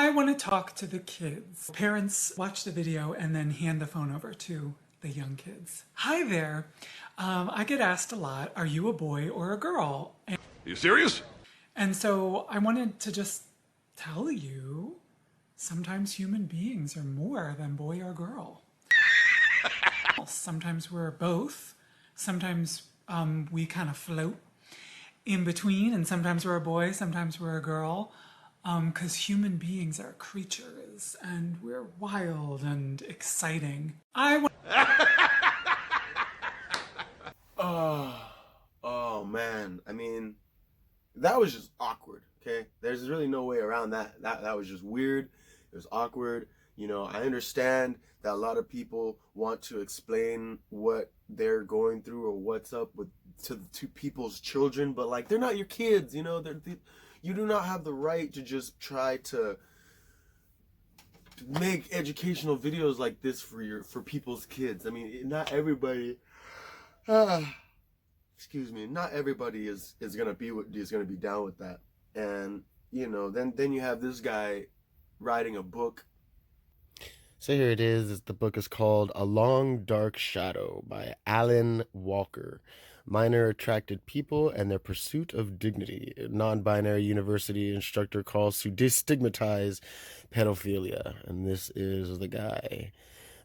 I want to talk to the kids. Parents watch the video and then hand the phone over to the young kids. Hi there. I get asked a lot, are you a boy or a girl? Are you serious? And so I wanted to just tell you, sometimes human beings are more than boy or girl. Sometimes we're both. Sometimes we kind of float in between, and sometimes we're a boy, sometimes we're a girl. Because human beings are creatures, and we're wild and exciting. Oh man, I mean, that was just awkward, okay? There's really no way around that. That was just weird. It was awkward. You know, I understand that a lot of people want to explain what they're going through or what's up with to people's children, but like, they're not your kids, you know? You do not have the right to just try to make educational videos like this for people's kids. I mean, not everybody excuse me, not everybody is gonna be down with that. And you know, then you have this guy writing a book. So here it is. The book is called A Long Dark Shadow by Alan Walker. Minor attracted people and their pursuit of dignity. A non-binary university instructor calls to destigmatize pedophilia. And this is the guy.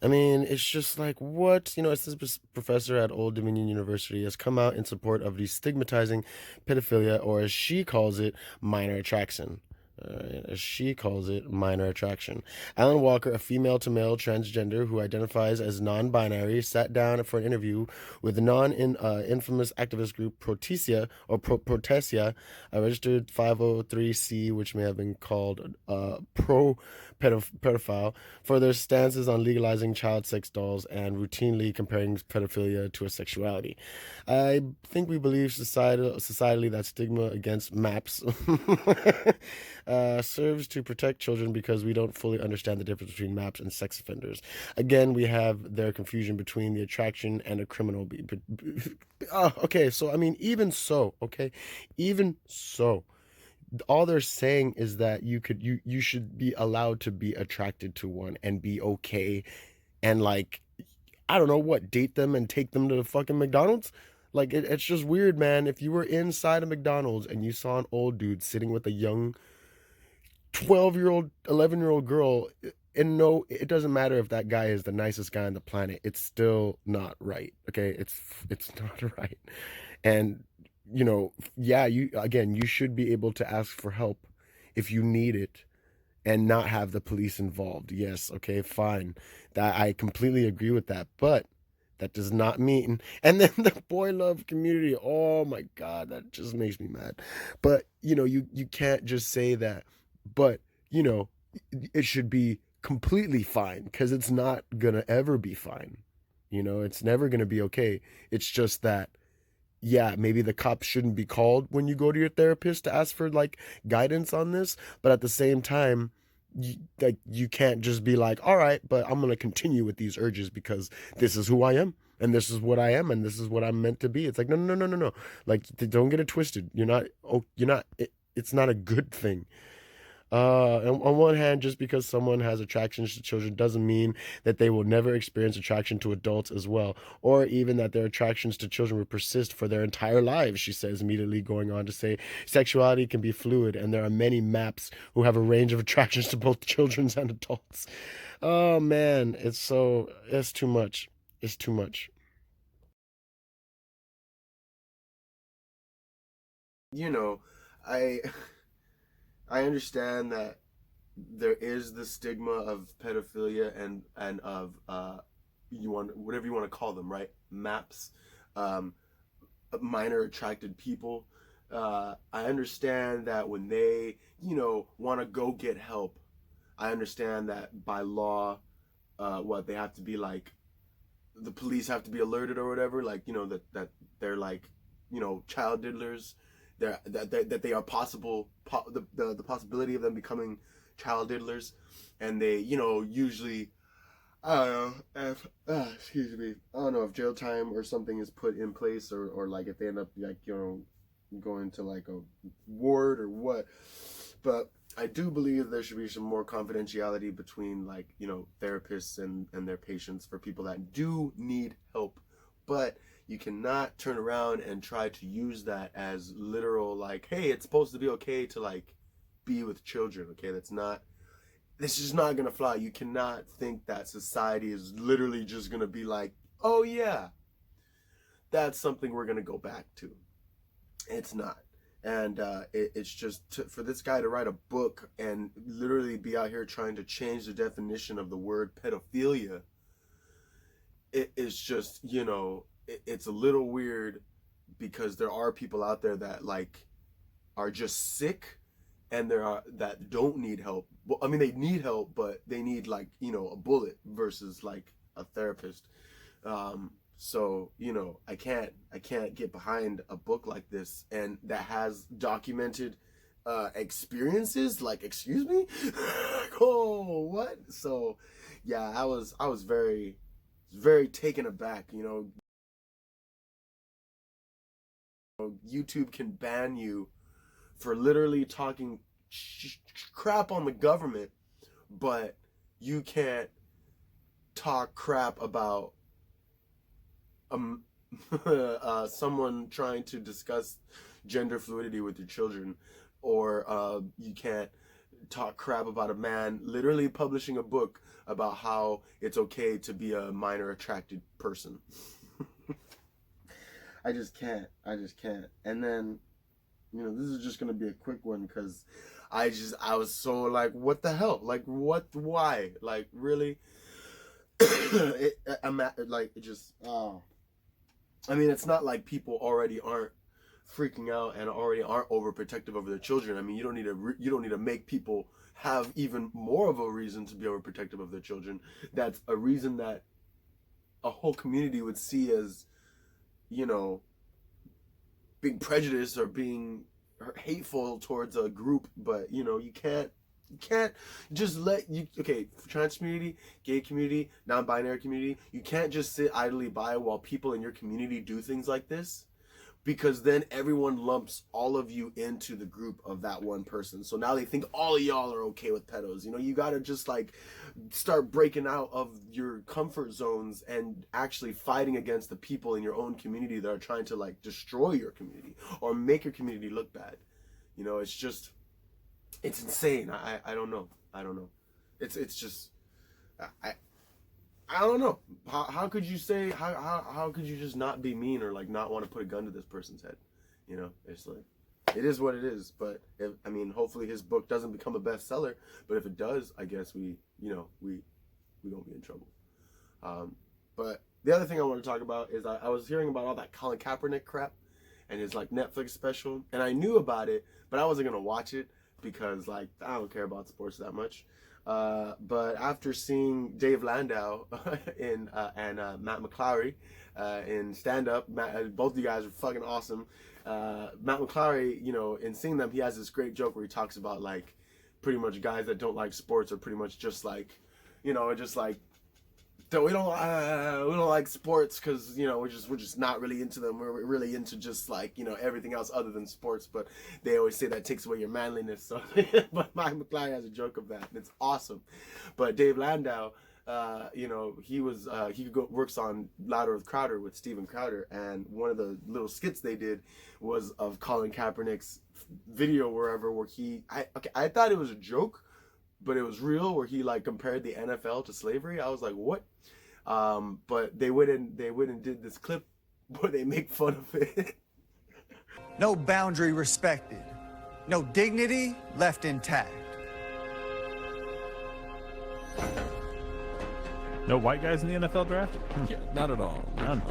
I mean, it's just like, what? You know, it's this professor at Old Dominion University has come out in support of destigmatizing pedophilia, or as she calls it, minor attraction. As she calls it, minor attraction. Alan Walker, a female-to-male transgender who identifies as non-binary, sat down for an interview with the infamous activist group Protesia, a registered 503c, which may have been called pro-pedophile, for their stances on legalizing child sex dolls and routinely comparing pedophilia to a sexuality. I think we believe societally that stigma against MAPS serves to protect children because we don't fully understand the difference between MAPS and sex offenders. Again, we have their confusion between the attraction and a criminal. Okay, so I mean, even so, all they're saying is that you should be allowed to be attracted to one and be okay, and like, I don't know what, date them and take them to the fucking McDonald's. Like, it's just weird, man. If you were inside a McDonald's and you saw an old dude sitting with a young 12-year-old, 11-year-old girl, and no, it doesn't matter if that guy is the nicest guy on the planet, it's still not right. Okay, it's not right. And you know, yeah, you should be able to ask for help if you need it and not have the police involved. Yes, okay, fine. That I completely agree with that, but that does not mean. And then the boy love community, oh my god, that just makes me mad. But you know, you can't just say that. But you know, it should be completely fine, because it's not gonna ever be fine. You know, it's never gonna be okay. It's just that, yeah, maybe the cops shouldn't be called when you go to your therapist to ask for like guidance on this, but at the same time, you can't just be like, all right, but I'm gonna continue with these urges because this is who I am and this is what I am and this is what I'm meant to be. It's like, no. Like, don't get it twisted. It's not a good thing. On one hand, just because someone has attractions to children doesn't mean that they will never experience attraction to adults as well, or even that their attractions to children will persist for their entire lives, she says, immediately going on to say sexuality can be fluid and there are many MAPS who have a range of attractions to both children and adults. Oh man, it's too much. It's too much. You know, I I understand that there is the stigma of pedophilia and of whatever you want to call them, right? MAPS, um, minor attracted people. I understand that when they, you know, want to go get help, I understand that by law, what they have to be like, the police have to be alerted or whatever, like, you know, that they're like, you know, child diddlers, that they are the possibility of them becoming child diddlers, and they, you know, usually, I don't know if excuse me, I don't know if jail time or something is put in place, or like if they end up like, you know, going to like a ward or what, but I do believe there should be some more confidentiality between, like, you know, therapists and their patients for people that do need help. But you cannot turn around and try to use that as literal, like, hey, it's supposed to be okay to, like, be with children, okay? This is not gonna fly. You cannot think that society is literally just gonna be like, oh yeah, that's something we're gonna go back to. It's not. And it's just for this guy to write a book and literally be out here trying to change the definition of the word pedophilia, it is just, you know, it's a little weird, because there are people out there that, like, are just sick, and there are that don't need help. Well, I mean, they need help, but they need, like, you know, a bullet versus, like, a therapist. So, you know, I can't get behind a book like this and that has documented experiences. Like, excuse me? Oh, what? So, yeah, I was very taken aback. You know, YouTube can ban you for literally talking crap on the government, but you can't talk crap about someone trying to discuss gender fluidity with your children, or you can't talk crap about a man literally publishing a book about how it's okay to be a minor attracted person. I just can't. And then, you know, this is just gonna be a quick one, because I was so like, what the hell? Like, why? Like, really? I mean, it's not like people already aren't freaking out and already aren't overprotective over their children. I mean, you don't need to make people have even more of a reason to be overprotective of their children. That's a reason that a whole community would see as, you know, being prejudiced or being hateful towards a group. But, you know, you can't just trans community, gay community, non-binary community, you can't just sit idly by while people in your community do things like this, because then everyone lumps all of you into the group of that one person. So now they think all of y'all are okay with pedos. You know, you gotta just, like, start breaking out of your comfort zones and actually fighting against the people in your own community that are trying to, like, destroy your community or make your community look bad. You know, it's just, it's insane. I don't know. It's just, I don't know. How could you say, how could you just not be mean or, like, not want to put a gun to this person's head? You know, it's like, it is what it is. But I mean, hopefully his book doesn't become a bestseller. But if it does, I guess we don't be in trouble. But the other thing I want to talk about is I was hearing about all that Colin Kaepernick crap and his, like, Netflix special, and I knew about it, but I wasn't gonna watch it, because, like, I don't care about sports that much. But after seeing Dave Landau and Matt McClary in stand-up, both of you guys are fucking awesome. Matt McClary, you know, in seeing them, he has this great joke where he talks about, like, pretty much guys that don't like sports are pretty much just like, you know, just like, we don't like sports because, you know, we're just not really into them. We're really into just, like, you know, everything else other than sports. But they always say that takes away your manliness. So, but Mike McClary has a joke of that, and it's awesome. But Dave Landau, you know, he works on Louder with Crowder with Steven Crowder, and one of the little skits they did was of Colin Kaepernick's video where I thought it was a joke, but it was real, where he, like, compared the NFL to slavery. I was like, what? But they went and did this clip where they make fun of it. No boundary respected. No dignity left intact. No white guys in the NFL draft? Yeah, not at all. None.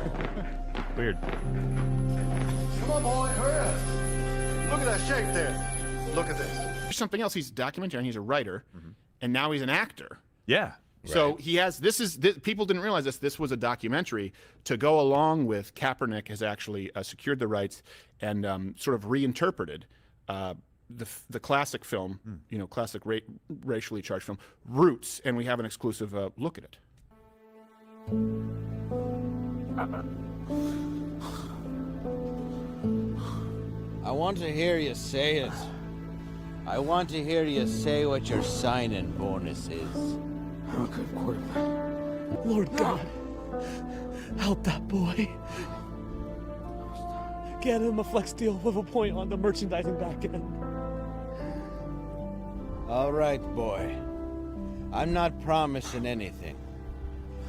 Weird. Come on, boy, hurry up. Look at that shape there. Look at this. There's something else. He's a documentarian, he's a writer, and now he's an actor. Yeah. So he has, people didn't realize this was a documentary to go along with Kaepernick has actually secured the rights and sort of reinterpreted the classic film, you know, classic racially charged film, Roots, and we have an exclusive look at it. I want to hear you say it. I want to hear you say what your sign-in bonus is. I'm a good quarterback. Lord God, help that boy. Get him a flex deal with a point on the merchandising back end. All right, boy. I'm not promising anything.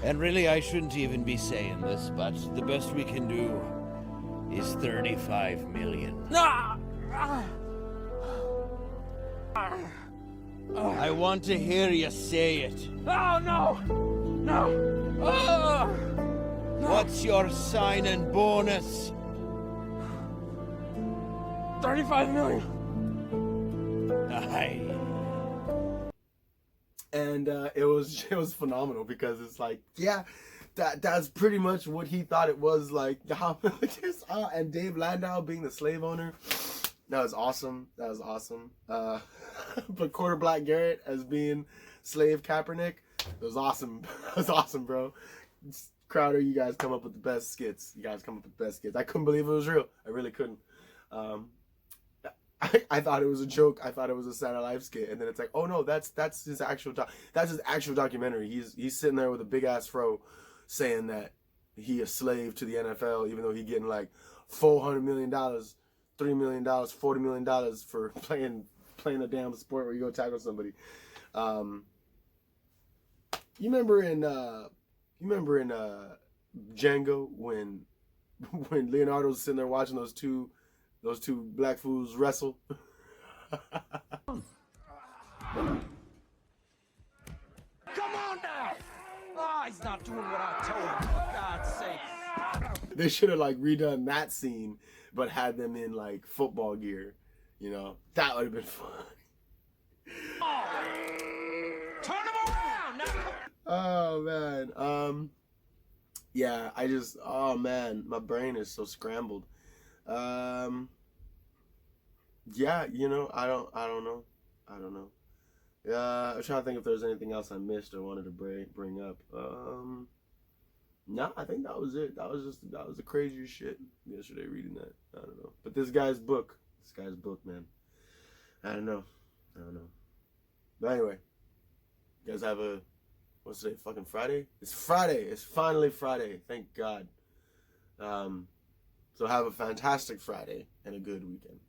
And really, I shouldn't even be saying this, but the best we can do is 35 million. I want to hear you say it. Oh, no! No! What's your sign-in bonus? 35 million. Aye. And it was phenomenal because it's like, yeah, that's pretty much what he thought it was like. And Dave Landau being the slave owner, that was awesome. But quarter Black Garrett as being slave Kaepernick, it was awesome. It was awesome, bro. Crowder, you guys come up with the best skits. I couldn't believe it was real. I really couldn't. I thought it was a joke. I thought it was a Saturday Night Live skit, and then it's like, oh no, that's his actual documentary. He's sitting there with a big ass fro, saying that he a slave to the NFL, even though he getting like $400 million, $3 million, $40 million for playing a damn sport where you go tackle somebody. You remember in Django when Leonardo's sitting there watching those two black fools wrestle. Come on now! Oh, he's not doing what I told him, for God's sake. They should have like redone that scene, but had them in like football gear. You know, that would have been fun. Turn him around! Now. Oh man. Yeah, oh man, my brain is so scrambled. Yeah, you know, I don't know. I'm trying to think if there's anything else I missed or wanted to bring up. No, I think that was it. That was the craziest shit yesterday reading that. I don't know. But this guy's book, man. I don't know. But anyway, you guys have what's today, fucking Friday? It's Friday. It's finally Friday. Thank God. So have a fantastic Friday and a good weekend.